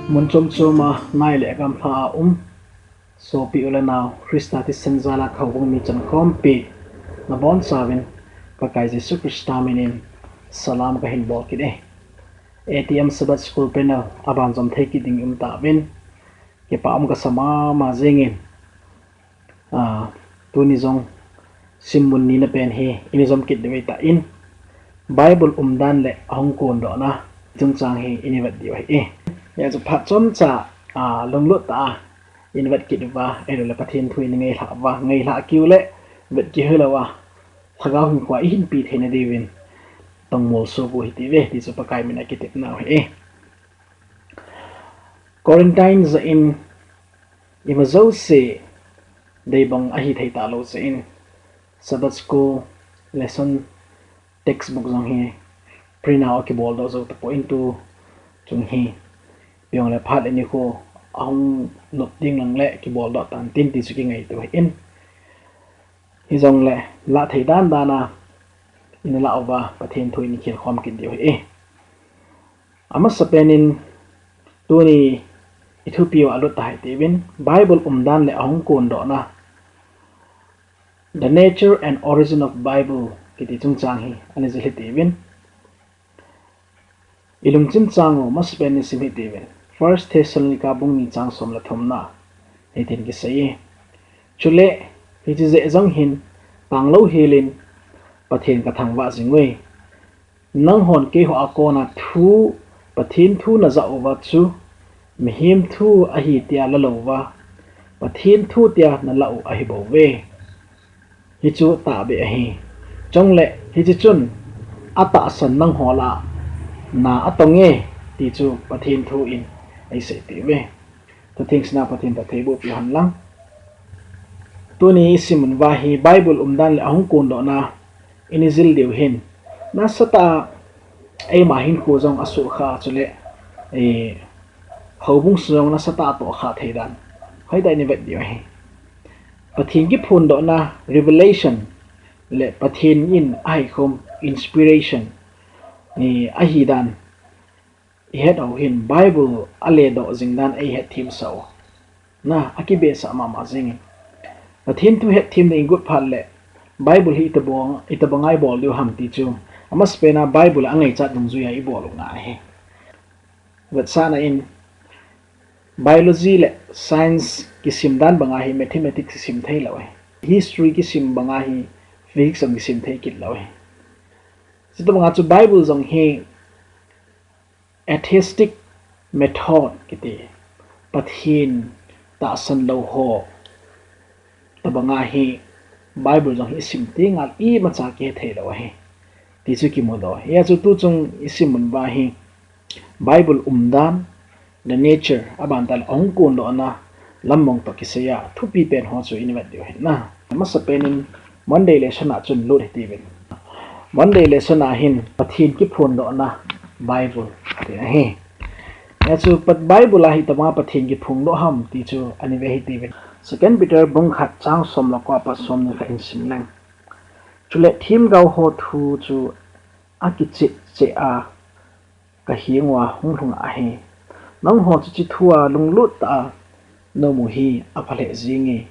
Mun choma nai le gam pha so pi ula now Krista ti senzala khawung mi chan khom pi na bon savin ka kai Jesu Krista minin salam ka hin bol kide ATM sabat school penal aban jom thei ki ding ta vin ke pa ka sama ma jengin tu ni jong Simmun ni na pen he ini jom kit de ta in Bible umdan le ahung kondohna chung chang he ini wat di e ya chu phat chom cha long lut ta in wat kit wa e le Pathen Thu ni ngai la kiu le vet ki hela wa thaga hu kwa in pi thena devin tong mol so bu hi ti ve ti chu pakai mina kit na e quarantines in imazo se dei bang ahi thei ta lo se in sabat school lesson textbook jong he print out ki bol do zo to point to chung hi yong le phat ani ko ahung lot ding lang le ki bol do tan tin ti su ki ngai to in hi jong le la thei dan dana in la over Pathen Thu ni khel khom kin dio e ama sapenin tu ni Ethiopia alut tai ti win Bible umdan le ahung kondohna the nature and origin of Bible kiti chung chang hi ani zeli ti win ilung chim chango mas pen si mi ti win First Thessalonica bung ni chang som la themna etin ki sei chule hi ji ze jong hin panglo hilin Pathen ka thangwa jingwe nang hon ke ho akona thu Pathen Thu na za over chu mihim thu ahi tia la lowa Pathen Thu tia na lau ahi bo ve hi chu ta be ahi chong le hi chi chun ata san nang hola na atonge ti chu Pathen Thu in ai se ti ve to things na Pathen ta thebo pi han lang tu ni Simmun-2 hi Bible umdan le ahung kondohna inizil deu hin na sata ai ma hin ko jong asu kha chule e hobung song na sata to kha theidan hai dai ni vet dio hi Pathen ki phun do na revelation le Pathen in ai khom inspiration ni ahi dan het au hin Bible aledoh jingdan ai het thim so na akibe sa ma jing Pathen Thu het thim nei gut phal le Bible hi itabangai bol dio ham ti chu amas pena Bible angai chat dum zu ya I bol nga he wat sana in biology le science ki simdan banga hi mathematics ki sim thei lawe history ki sim banga hi physics ang ki sim thei kit lawe sito banga chu Bible jong hi atheistic method kiti Pathen ta san lo ho ta banga hi Bible jong hi sim te ngal I ma cha ke thei lawe he ti chu ki modo ya chu tu chung Simmun-2 hi Bible umdan the nature aban tal ahung kondohna lampang to kisaiya athupipen hochu ivet dio na masa penin Monday lesson a chun lut ti ven Monday lesson a hin Pathen ki phun do na Bible te he ya chu pat Bible a hi tama Pathen ki phung do ham ti chu ani ve hi ti ven second Peter bung khat chang som la kwa pa som ni ka in sim lang chule thim gau ho thu chu akichi che a ka hiengwa hung a he nang ho chi thua lung lut ta no mu hi aphale jingi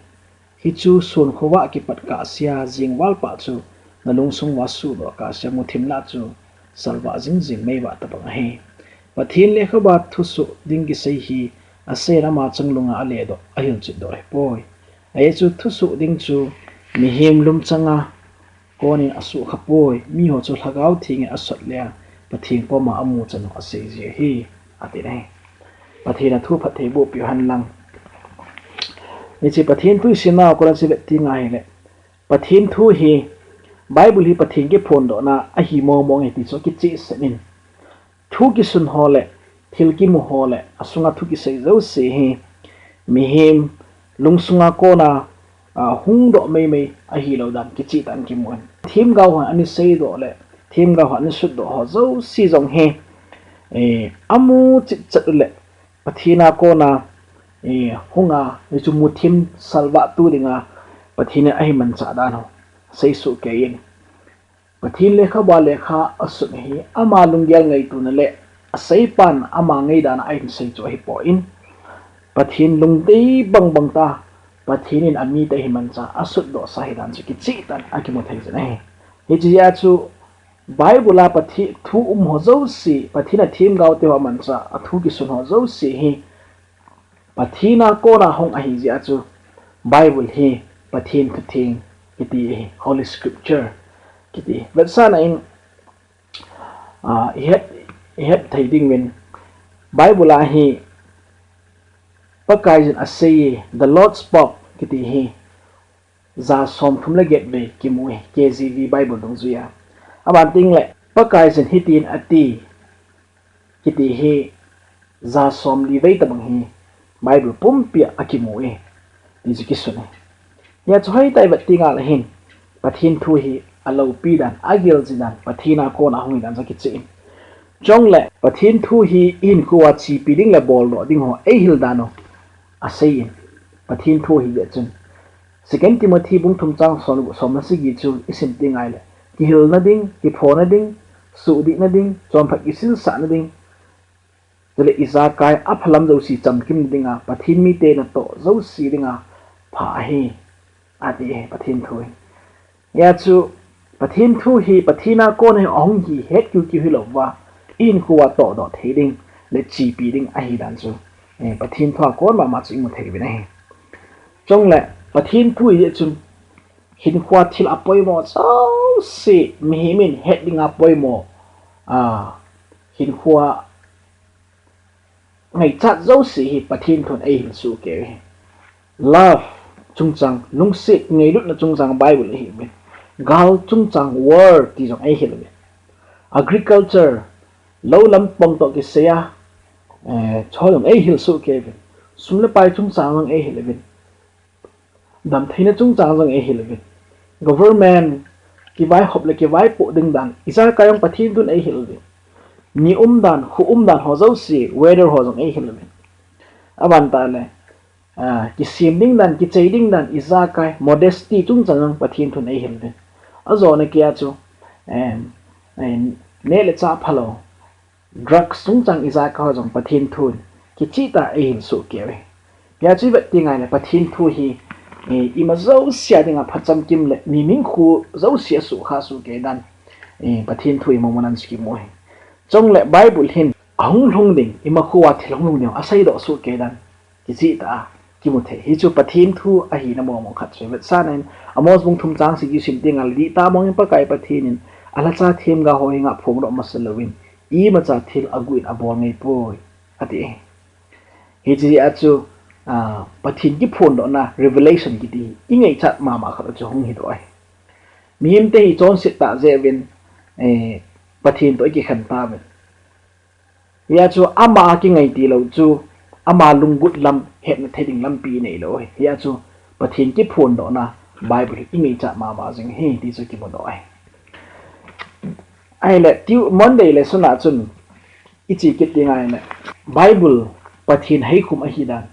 hi chu sun khowa ki pat ka sia jing wal pa chu na lung sung wa su do ka sia mu thimna chu salwa jing mei wa ta bang he Pathen le khawa thu su ding ki sei hi ase rama changlunga aledoh ahil chi do poi ai chu thu su ding chu mi him lum changa konin asu khapoi mi ho chu thagau thing asot le Pathen po ma amu chan ase je hi ati nei Pathen thu phat thei bo pi han lang ni chi Pathen Thu sina ko ra chi ti ngai le Pathen Thu hi Bible hi Pathen ke phon do na a hi mo mo nge ti so ki chi senin thu ki sun ho le thil ki mu ho le asunga thu ki sei zo se hi mi him lungsunga ko na hung do mei a hi lo dan ki chi tan ki mon thim gau ha ani sei do le thim gau ha ani sut do ho zo si jong he amu chi chat le Pathena ko na hunga ni chu mu thim salwa tu dinga Pathen ai man cha dan ho sei su ke yin Pathen le kha ba le kha asu hi ama lungyal ngai tu na le sei pan ama ngei dan ahin sei chu hi po in pathin lungtei bang bang ta pathin in ami te himan cha asut do sa hidan chu ki chi tan akimo thei jane hi chi ya chu Bible a pathi thu ho zo si pathina thim gau te wa man cha athu ki sun ho zo si hi pathina ko na hong a hi ji a chu Bible hi pathin thu thing iti Holy Scripture kiti versana in het thei ding win Bible a hi pakai jin asay the Lord spoke kiti hi za som thum la get ve ki mu KJV Bible dong zuya aban ting le pakai jin hitin ati kiti hi za som li ve ta bang hi Bible pum pia akimu e di ki sune ya choi tai bat tinga la hin pathin thu hi alo pi dan agil jinan pathina ko na hung dan za ki chi chong le pathin thu hi in kuwa chi pi ding la bol ro ding ho e hil dano asay pathin thu hi ge chun second Timothy bung thum chang som na si gi chu isim tingai le ki hil na ding ki pho na ding su di na ding chom phak isin sa na ding tele isa kai aphalam zo si cham kim dinga pathin mi te na to zo si dinga pha hi ati pathin thu ya chu pathin thu hi pathina ko ne ong hi het kyu ki hi lo wa in kuwa to do the ding le chi pi ding a hi dan chu pathin thu ko ma chu mu thei bi ne chong le pathin thu ye chun hin khwa thil apoi mo so si mi min het ding apoi mo hin khwa ngai chat zo si hi pathin thun a hin su ke love chung chang lung sit ngai lut na chung chang Bible hi me gal chung chang word ti jong a hi le agriculture lo lampang to kisaiya chholom a hi su ke sum le pai chung chang ang a hi le dam theina chung chang jong a hi le government ki vai hop le ki vai po ding dan isa kayong pathin thun a hi le ni umdan hu umdan ho zo si weather ho jong a hi le aban ta le ki simding dan ki cheiding dan isa kai modesty chung chang pathin thun a hi le azo ne kya chu ne le cha phalo drugs chung chang isa ka jong pathin thun ki chi ta a hin su ke we ya chi vet tingai ne pathin thu hi ima zo sia dinga phacham kim le mi ming khu zo sia su kha su ke dan pathin thu mo manan ski mo he chong le Bible hin ahung long ding ima khuwa thilong long ne asai do su ke dan ki chi ta ki mu the hi chu pathin thu a hi na mo khat se vet sa nen amos bung thum chang si gi sim ting al di ta mong pa kai pathin in ala cha them ga ho hinga phung ro masalawin I ma cha thil aguin abol ngai poi ati hi ji a chu pathin ki phon do na revelation ki ti ingai chat ma kha chu hong hi do ai mim te hi chon sit ta je win pathin to ki khan ta ben ya chu ama ki ngai ti lo chu ama lungut lam het na theding lam pi nei lo ya chu pathin ki phon do na Bible ingai chat ma jing hi ti chu ki mo do ai le tiu Monday le suna chun ichi ki tingai le Bible pathin hei khum a hi dan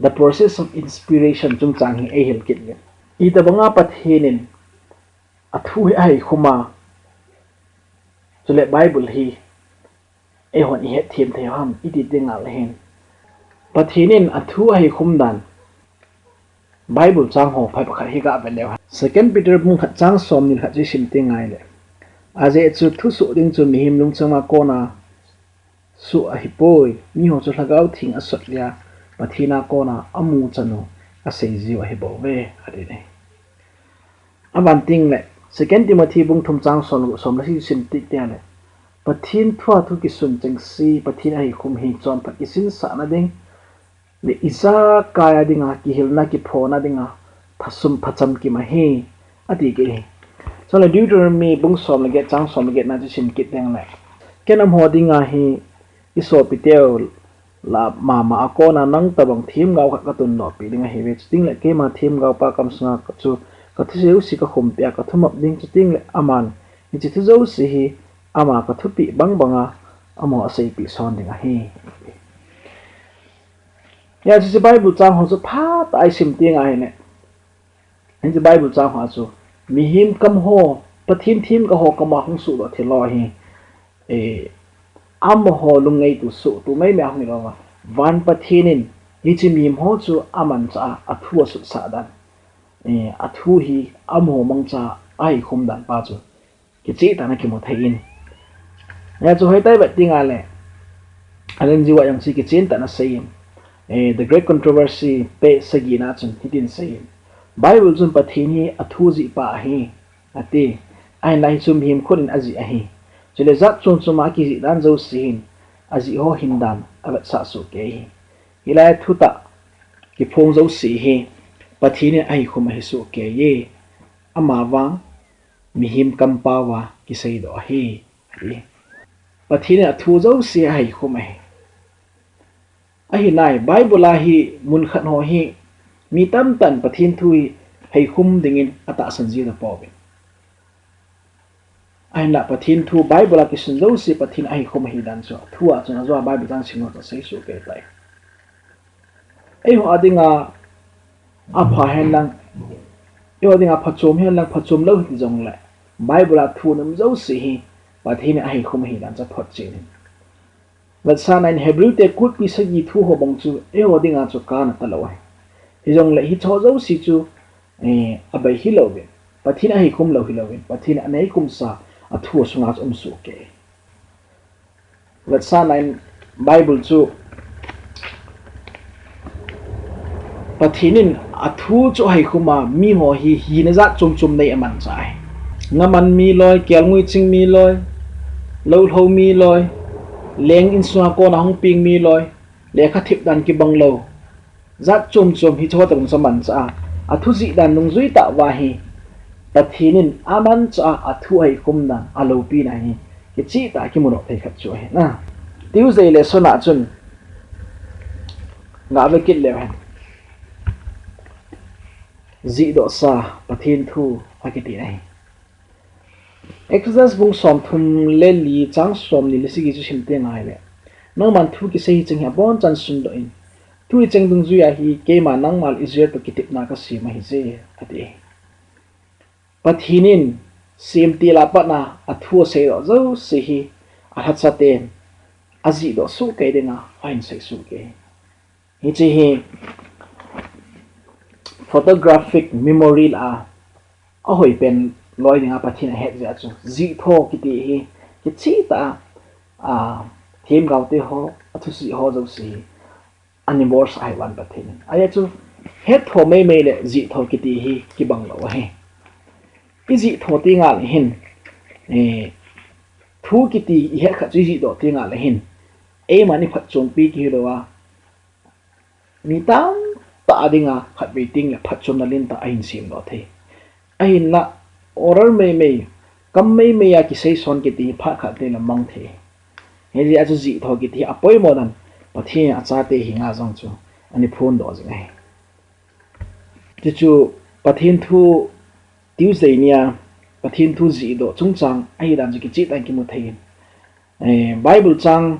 the process of inspiration chung chang hi a hil kit le I ta banga pathinin athu ai khuma chule Bible hi e hon I het thim the ham I ti tingal hen pathinin athu ai khum dan Bible chang ho phai pakha hi ga belew second Peter bung khat chang som ni khat ji sim tingai le aje chu thu su ding chu mi him lung chama kona su a hi poi mi ho chu lagau thing asot lia pathina kona amu chanu a sei ji wa hi bo ve adi ne aban ting le second Timothy bung thum chang som la si sim ti te le pathin thua thu ki sun chang si pathin ai khum hi chon phat isin sa na ding le isa kaya dinga ki hilna ki phona dinga phasum phacham ki ma hi ati ke so la Deuteronomy bung som la get chang som la get na sim kit deng le kenam ho dinga hi iso pitel la mama akona nang tabang thim gau khat katun no pi dinga hi ve ting le ke ma thim gau pa kam sanga ka chu ka theu si ka khum pya ka thumap ding chu ting le aman ni chi thu zo si hi ama ka thupi bang banga amo asai pi son dinga hi ya chi Bible chang ho chu pha ta ai sim ting ai ne ni Bible chang ho chu mi him kam ho pathin thim ka ho ka ma hung su lo thilo hi ho lungai tu su tu mai me hong lo van pathenin hiche mim ho chu aman cha athu su sa dan athu hi ho mang cha ai khum dan pa chu ki chi ta na ki mo thein ya chu hoi tai ba tinga le alen jiwa yang chi ki chen ta na sayim the great controversy pe sagina chun hitin sayim Bible chun pathini athu ji pa hi ate ai nai chum him khunin aji ahi chule zat chun chuma ki ji dan zo sin aji ho hindan abat sa su ke hilai thuta ki phong zo si hi pathini ai khum hi su ke ye amawa mihim kampawa kisai do hi pathini athu zo si ai khum hi ahi nai Bible hi mun khat ho hi mi tam tan Pathen Thu hei khum dingin ata sanji da pawin ai na Pathen Thu Bible ki sun zo si pathin ai khum hi dan so thua chuna zo Bible jang singo to sei su ke tai ai ho adinga apha hen lang yo adinga phachom hen lang phachom lo hi jong la Bible thu nam zo si hi pathin ai khum hi dan cha phot chin but san in Hebrew te kut pi sagi thu ho bang chu e ho dinga chu kan ta lo hi jong la hi cho zo si chu abai hi lo be pathin ai khum lo hi lo be pathin anei kum sa athu sunga su ke but san in Bible chu pathinin athu chu hai khuma mi ho hi na za chum nei aman chai ngaman mi loi kelngui ching mi loi lo tho mi loi leng in suha ko na hong ping mi loi le kha thip dan ki bang lo zat chum hi chho ta bang saman cha athu ji dan nung zui ta wa hi pathinin aman cha athu ai kum na alo pi na hi ki chi ta ki muno thei khat chu he na Tuesday le sona chun nga ve kit le hen ji do sa Pathen Thu akiti nai exercise bung som thum le li chang som ni lisi gi chu simte ngai le nang man thu ki sei ching ha bon chan sun do in thu cheng dung zu ya hi ke ma nang mal Israel to kitip na ka si ma hi je ati pathinin sim ti la pa na athu sei ro zo si hi a hat sa te aji do su ke de na ain sei su ke hi chi hi photographic memory la a hoi pen loi nga pathin het ja chu ji tho ki ti hi ki chi ta them gau te ho athu si ho zo si animals ai wan pathin aya chu het tho me le ji tho ki ti hi ki bang lo he ki ji tho ti nga le hin thu ki ti he kha ji do ti nga le hin e mani phat chong pi ki lo wa mi tam ta dinga khat bi ting le phat chom na lin ta ain sim lo the ain la orar me kam me ya ki sei son ki ti pha kha te na mang the he ji a chu ji tho ki ti apoi mo dan pathin a cha te hi nga jong chu ani phone do jing ai ti chu Pathen Thu Tuesday nia Pathen Thu ji do chung chang ai dan ji ki chi tan ki mu thein Bible chang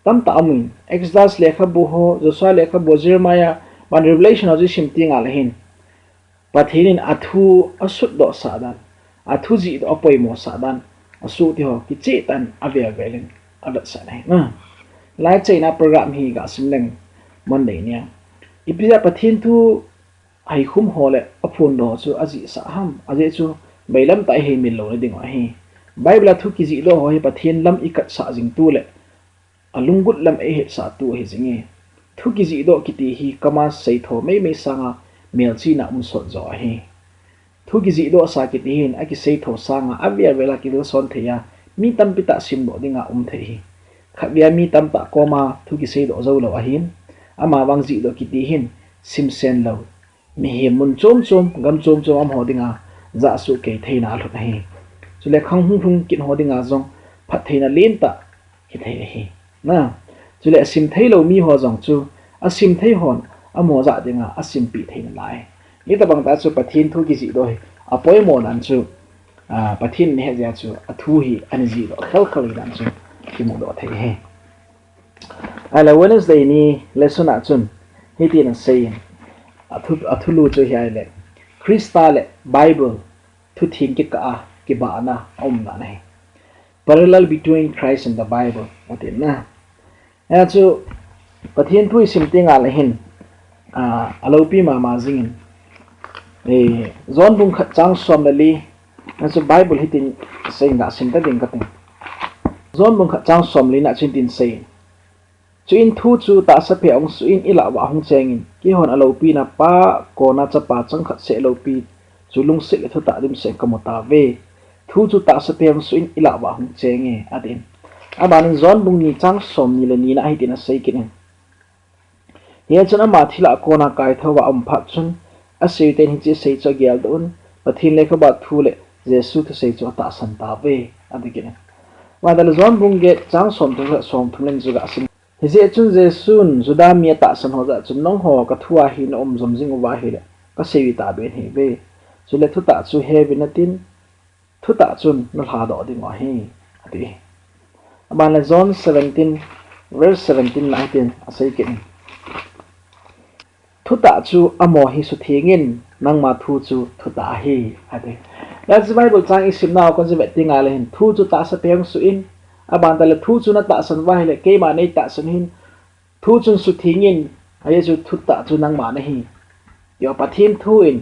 tam ta amin Exodus lekha bu ho Joshua lekha bo Jeremiah ban Revelation ji sim ti nga la hin pathinin athu asut do sadan athu ji do apoi mo sadan asu ti ho ki chi tan avia velen adat sa nai na lai chaina program hi ga simleng monday nia ipia Pathen Thu ai khum hole aphun do chu aji sa ham aje chu bailam tai he min lo le ding hi Bible thu ki ji do ho hi pathin lam ikat sa jing tu le alungut lam e he sa tu hi jinge thu ki ji do ki ti hi kama sei tho me sanga mel chi na so zo hi thu ki ji do sa ki ti hin a ki sei tho sanga avia vela ki do son theya mi tam pita sim do dinga the hi khabia mi tam ta koma thu ki sei do zo lo ahin ama wang ji do ki ti hin sim sen lo mi he mun chom gam chom am ho dinga za su ke theina lu hi chule khang hung kin ho dinga jong phat theina len ta hi the hi na chule sim thailo mi ho jong chu asim thei hon amo za dinga asim pi theina lai ni ta bang ta chu Pathen Thu ki ji do apoi mo nan chu pathin ne ja chu athu hi ani ji do khal dan chu ki mo do thei he ala Wednesday ni lesson a chun hi ti na sei athu lu chu hi le Krista le Bible thu thing ki ka ki ba na om na nei parallel between Christ and the Bible atin na ya chu Pathen Thu simting ala hin alopi ma zingin zon bung khat chang som lali na chu Bible hitin sei na sinta ding kating zon bung khat chang som li na chin tin sei chu in thu chu ta sa pe ong su in ila wa hong chengin ki hon alopi na pa ko na cha pa chang khat se alopi chu lung se le thu ta dim se kamota ve thu chu ta sa pe ong su in ila wa hong chenge atin aban zon bung ni chang som ni le ni na hitin sei kin he chana ma thila ko na kai thawa am phat chun a sei ten hi che sei cho gyal don pathin le kha ba thu le jesu thu sei cho ta san ta ve adikin wa dal zon bung ge chang som thu som thu len juga sin hi je chun jesun juda mi ta san ho za chun nong ho ka thua hi na zom jing wa hi le ka sei ta be hi ve chu le thu ta chu he binatin thu ta chun na ha do ding wa hi ati aban le zon 17 verse 17 19 asai kin thu ta chu amo hi su thingin nang ma thu chu thu ta hi ati that's Bible chang isim na kon je beting ale hin thu chu ta sa peng su in aban ta le thu chu na ta san wa le ke ma nei ta san hin thu chun su thingin ai chu thu ta chu nang ma na hi yo Pathen Thu in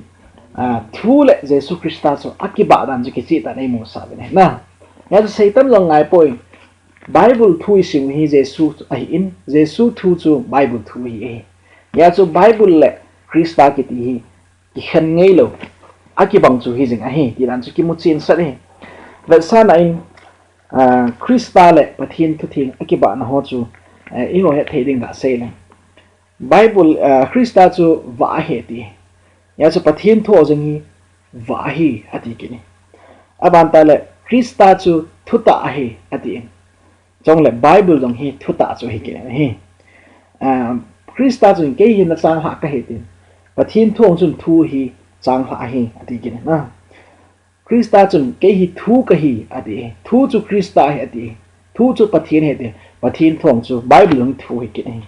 thu le Jesu Christa chu akiba dan ji ki chi ta nei mo sa ne na ya sei tam long ngai poi Bible thu isim hi Jesu ahin Jesu thu chu Bible thu hi ya chu Bible le Christa ki ti hi ki khan ngei lo aki bang chu hi jing a hi ti ran chu ki mu chin sa ni ve sa na in Christa le Pathen Thu thing aki ba na ho chu i ho he theding da sei le Bible Christa chu va he ti ya chu Pathen Thu jing hi va hi ati ki ni aban ta le Christa chu thu ta hi ati trong le Bible jong hi thu ta chu hi ki ni hi Christa chu ke hi na chang ha ka he tin Pathen Thu chun thu hi chang ha hi ati ki na Christa chun ke hi thu ka hi ati thu chu Christa hi ati thu chu Pathen he ti Pathen Thu chu Bible jong thu hi ki ni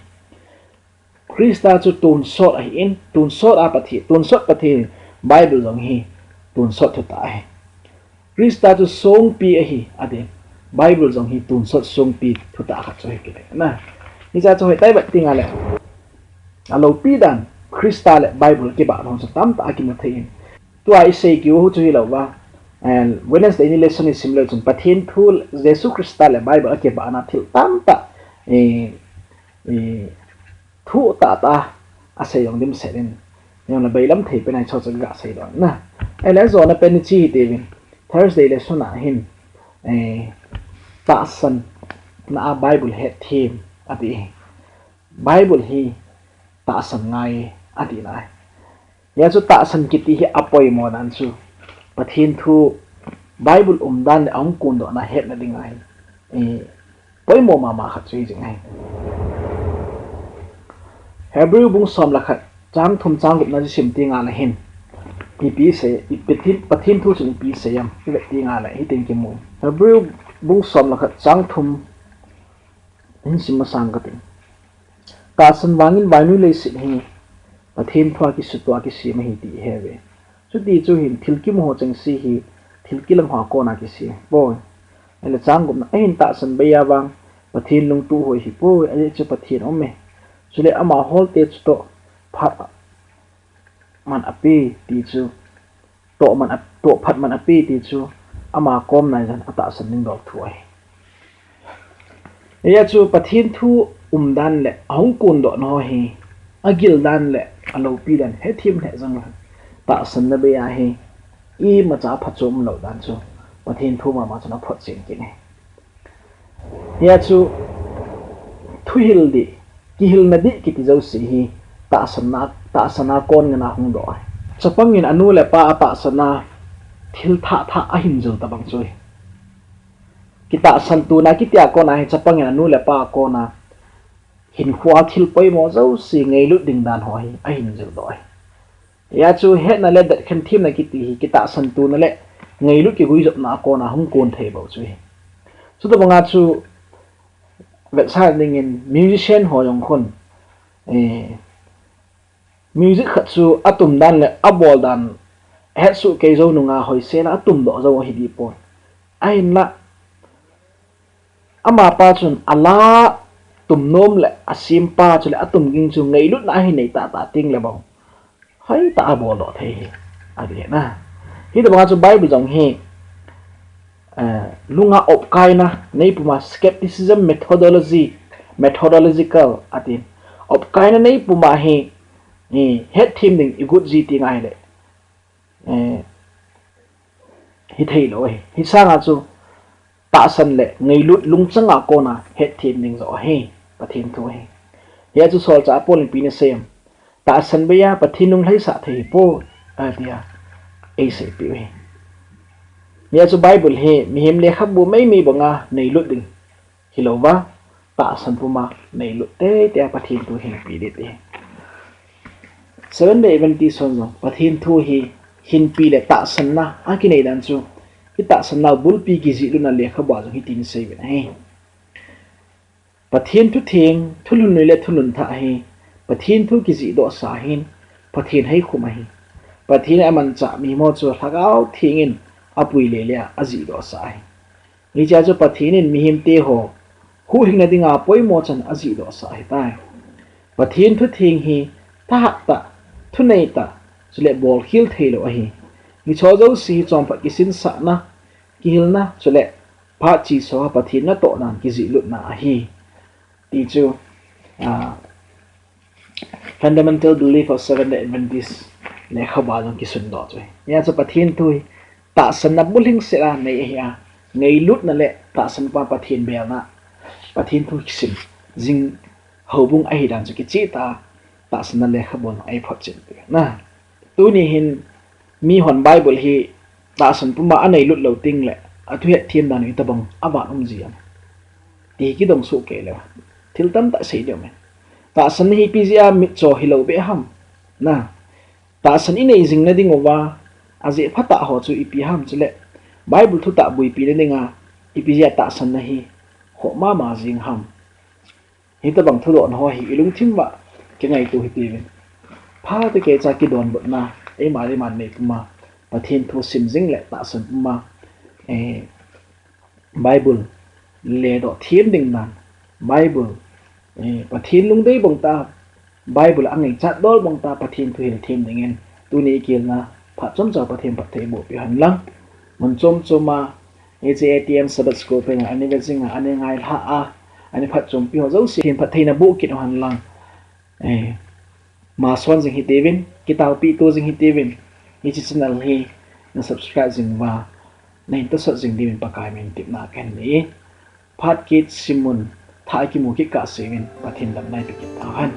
Christa chu tun sot hi in tun sot a Pathen tun sot Pathen Bible jong hi tun sot thu ta hi Christa chu song pi a hi ati Bible jong hi tun sot song pi thu ta kha chu hi ki na ni cha chu he tai ba tinga le alo pi dan Christa le Bible ke ba no tam ta ki ma thein tu ai sei ki hu chu hi lo ba and Wednesday ni lesson is similar to Pathen Thu Jesu Christa le Bible ke ba na thil tam ta thu ta ta a sei yong dim seren yong la bailam thei pe nai cho cha ga sei don na ai la zo na pen chi te vin Thursday lesson a hin ta san na Bible he theme ati Bible hi ta san ngai ati na ya chu ta san kiti hi apoi mo dan chu Pathen Thu Bible umdan le ang kondoh na het na dingai poi mo ma khat chui jing ai Hebrew bung som la khat chang thum chang gup na ji sim ti nga la hin pi se Pathen Thu chu pi se yam le ti nga la hi tin ki mo Hebrew bung som la khat chang thum hin sim ma sang ka tin ta san wangin bainu le sit hi Pathen Thu ki sutwa ki si ma hi ti heve chu ti chu hin thil ki mo chang si hi thil ki lang ha ko na ki si boy ele chang gup na hin ta san be ya wang Pathen lung tu hoi hi boy ale chu Pathen omme chule ama hol te chu to phat man api ti chu to man to phat man api ti chu ama kom na jan ata san ning dok thuai ya chu Pathen Thu umdan le ahung kondoh no hi agil dan le alopi dan hetthemna jang ta san na be ya hi i ma cha phachom lo dan chu Pathen Thu ma chana phot ching ki ne ya chu thuhil di kihil na di ki ti zo si hi ta sana kon nga na hung do chapangin anu le pa ta sana thil tha ahin zo ta bang choi kita san tu na kitia ko na chapangin anu le pa ko na hin khwa thil poi mo zo si ngei lu ding dan hoi ahin zo do ya chu he na le dat khan thim na ki ti kita san tu na le ngei lu ki hui zo na ko na hung kon the bo chui chu to banga chu vet sa ning in musician ho yong khon music khat chu atum dan le abol dan het su ke zo nu nga hoi se na atum do zo hi di po ain la ama pa chun ala tum nom le asim pa chule atum ging chu ngei lut na hi nei ta ta ting le bong hai ta bo lo the hi ade na hi da ba chu bible jong hi lunga op kai na nei puma skepticism methodological atin op kai na nei puma hi ni hetthemna igut ji ti ngai le hi thei lo hi sanga chu ta san le ngei lut lung changa ko na hetthemna zo he Pathen Thu he ya chu sol cha pol pi ne sem ta san be ya Pathen nung lai sa thei po atia ei se pi he ya chu bible he mi hem le khab bu mai mi banga nei lut ding hilowa ta san puma nei lut te Pathen Thu he pi de te 7 day 20 son Pathen Thu hi hin pi le ta san na a ki nei dan chu ki ta san na bul pi ki ji lu na le khaba jo hi tin sei ben he Pathen Thu theng thulun le thulun tha he Pathen Thu ki ji do sa hin Pathen hai khuma hi Pathen aman cha mi mo chu thagau thingin apui le le aji do sa hi ni cha chu Pathen in mi him te ho hu hing na dinga poi mo chan aji do sa hi tai Pathen Thu theng hi Tuhapta thu nei ta chule bol khil theilo ahi ni chojo si chom pa kisin sa na kil na chule pha chi so Pathen na to nan ki ji lut na ahi ti chu fundamental belief of Seventh-day Adventists le khaba jong ki sun do chwe ya chu Pathen Thu ta san na buling se la nei hi ngei lut na le ta san pa Pathen bel na Pathen Thu kisim jing hobung ahi dan chu ki chi ta san na le khabon ai phot chen na tu ni hin mi hon bible hi ta san puma anei lut lo ting le athu hetthemna ni tabang aba ji an ti ki dong su ke le thil tam ta sei de me ta san hi pizia mi cho hi lo be ham na ta san inei jing na ding owa aje phata ho chu ipi ham chule bible thu ta bui pi le nga ipizia ta san na hi ho ma jing ham hi tabang thu don ho hi ilung thim wa ke ngai tu hi ti pha te ke cha ki don bot na e ma le man ne puma Pathen Thu simding le ta san puma bible le do thiem ding nan bible Pathen lung dei bong ta bible angai chat dol bong ta Pathen Thu hil thiem ding en tu ni kil na pha chom cha Pathen pat thei bo pi han lang mun chom choma e je ATM sabat school pe ani ve jing ani ngai ha a ani phat chom pi ho zo si pat thei na bu ki han lang ma swan jing hi devin kitau pi to jing hi devin hi chi channel hi na subscribe jing wa nei to so jing devin pakai men tip na kan ni phat kit simun thai ki mu ki ka sewin Pathen lam nai pi ki ta han